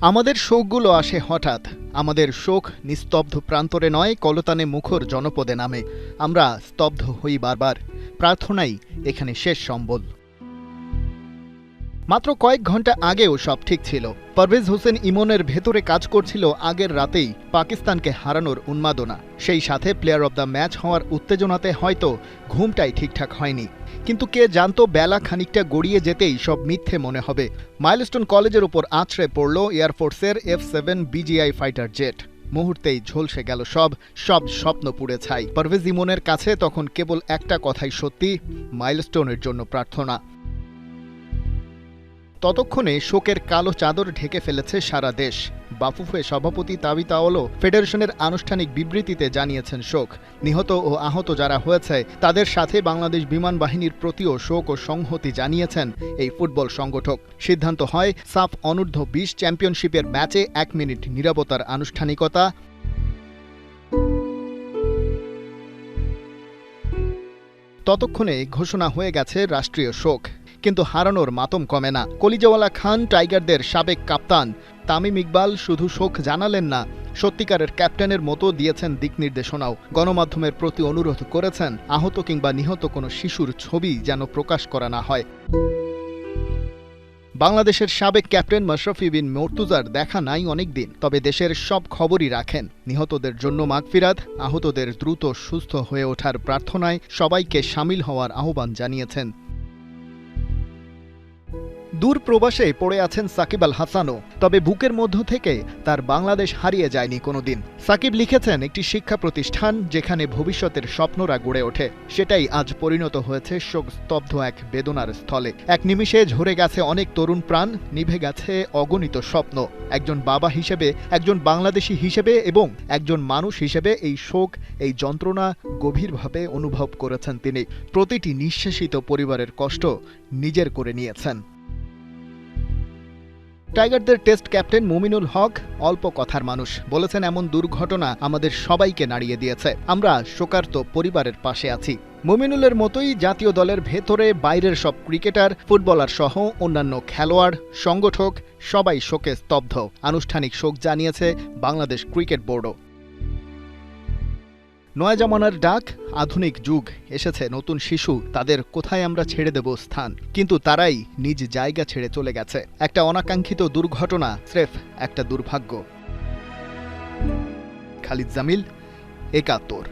আমাদের শোকগুলো আসে হঠাৎ। আমাদের শোক নিস্তব্ধ প্রান্তরে নয়, কলতানে মুখর জনপদে নামে। আমরা স্তব্ধ হই বারবার। প্রার্থনাই এখানে শেষ সম্বল। মাত্র কয়েক ঘন্টা আগেও সব ঠিক ছিল। পারভেজ হোসেন ইমনের ভেতরে কাজ করছিল আগের রাতেই পাকিস্তানকে হারানোর উন্মাদনা। সেই সাথে প্লেয়ার অব দ্য ম্যাচ হওয়ার উত্তেজনাতে হয়তো ঘুমটাই ঠিকঠাক হয়নি। কিন্তু কে জানতো বেলা খানিকটা গড়িয়ে যেতেই সব মিথ্যে মনে হবে। মাইলস্টোন কলেজের উপর আছড়ে পড়ল এয়ারফোর্সের F-7 BGI ফাইটার জেট। মুহূর্তেই ঝলসে গেল সব স্বপ্ন পুড়ে ছাই। পারভেজ ইমনের কাছে তখন কেবল একটা কথাই সত্যি, মাইলস্টোনের জন্য প্রার্থনা। ততক্ষণে শোকের কালো চাদর ঢেকে ফেলেছে সারা দেশ। বাফুফে সভাপতি তাবিত আওয়ালও ফেডারেশনের আনুষ্ঠানিক বিবৃতিতে জানিয়েছেন শোক। নিহত ও আহত যারা হয়েছে তাদের সাথে বাংলাদেশ বিমান বাহিনীর প্রতিও শোক ও সংহতি জানিয়েছেন এই ফুটবল সংগঠক। সিদ্ধান্ত হয় সাফ অনূর্ধ্ব-20 চ্যাম্পিয়নশিপের ম্যাচে 1 মিনিট নীরবতার আনুষ্ঠানিকতা। ততক্ষণে ঘোষণা হয়ে গেছে রাষ্ট্রীয় শোক। কিন্তু হারানোর মাতম কমে না। কলিজাওয়ালা খান টাইগারদের সাবেক কাপ্তান তামিম ইকবাল শুধু শোক জানালেন না, সত্যিকারের ক্যাপ্টেনের মতো দিয়েছেন দিক নির্দেশনাও। গণমাধ্যমের প্রতি অনুরোধ করেছেন আহত কিংবা নিহত কোনো শিশুর ছবি যেন প্রকাশ করা না হয়। বাংলাদেশের সাবেক ক্যাপ্টেন মাশরাফি বিন মর্তুজার দেখা নাই অনেকদিন, তবে দেশের সব খবরই রাখেন। নিহতদের জন্য মাগফিরাত, আহতদের দ্রুত সুস্থ হয়ে ওঠার প্রার্থনায় সবাইকে শামিল হওয়ার আহ্বান জানিয়েছেন। দূর প্রবাসে পড়ে আছেন সাকিব আল হাসানও, তবে বুকের মধ্য থেকে তার বাংলাদেশ হারিয়ে যায়নি কোনোদিন। সাকিব লিখেছেন একটি শিক্ষা প্রতিষ্ঠান যেখানে ভবিষ্যতের স্বপ্নরা গড়ে ওঠে, সেটাই আজ পরিণত হয়েছে শোকস্তব্ধ এক বেদনার স্থলে। এক নিমিষে ঝরে গেছে অনেক তরুণ প্রাণ, নিভে গেছে অগণিত স্বপ্ন। একজন বাবা হিসেবে, একজন বাংলাদেশি হিসেবে এবং একজন মানুষ হিসেবে এই শোক, এই যন্ত্রণা গভীরভাবে অনুভব করেছেন তিনি। প্রতিটি নিঃশেষিত পরিবারের কষ্ট নিজের করে নিয়েছেন। টাইগারদের টেস্ট ক্যাপ্টেন মুমিনুল হক অল্প কথার মানুষ। বলেছেন, এমন দুর্ঘটনা আমাদের সবাইকে নাড়িয়ে দিয়েছে। আমরা শোকার্ত পরিবারের পাশে আছি। মুমিনুলের মতোই জাতীয় দলের ভেতরে বাইরের সব ক্রিকেটার, ফুটবলার সহ অন্যান্য খেলোয়াড়, সংগঠক সবাই শোকে স্তব্ধ। আনুষ্ঠানিক শোক জানিয়েছে বাংলাদেশ ক্রিকেট বোর্ডও। নয়া জামানার ডাক, আধুনিক যুগ, এসেছে নতুন শিশু, তাদের কোথায় আমরা ছেড়ে দেব স্থান। কিন্তু তারাই নিজ জায়গা ছেড়ে চলে গেছে। একটা অনাকাঙ্ক্ষিত দুর্ঘটনা, স্রেফ একটা দুর্ভাগ্য। খালিদ জামিল, একাত্তর।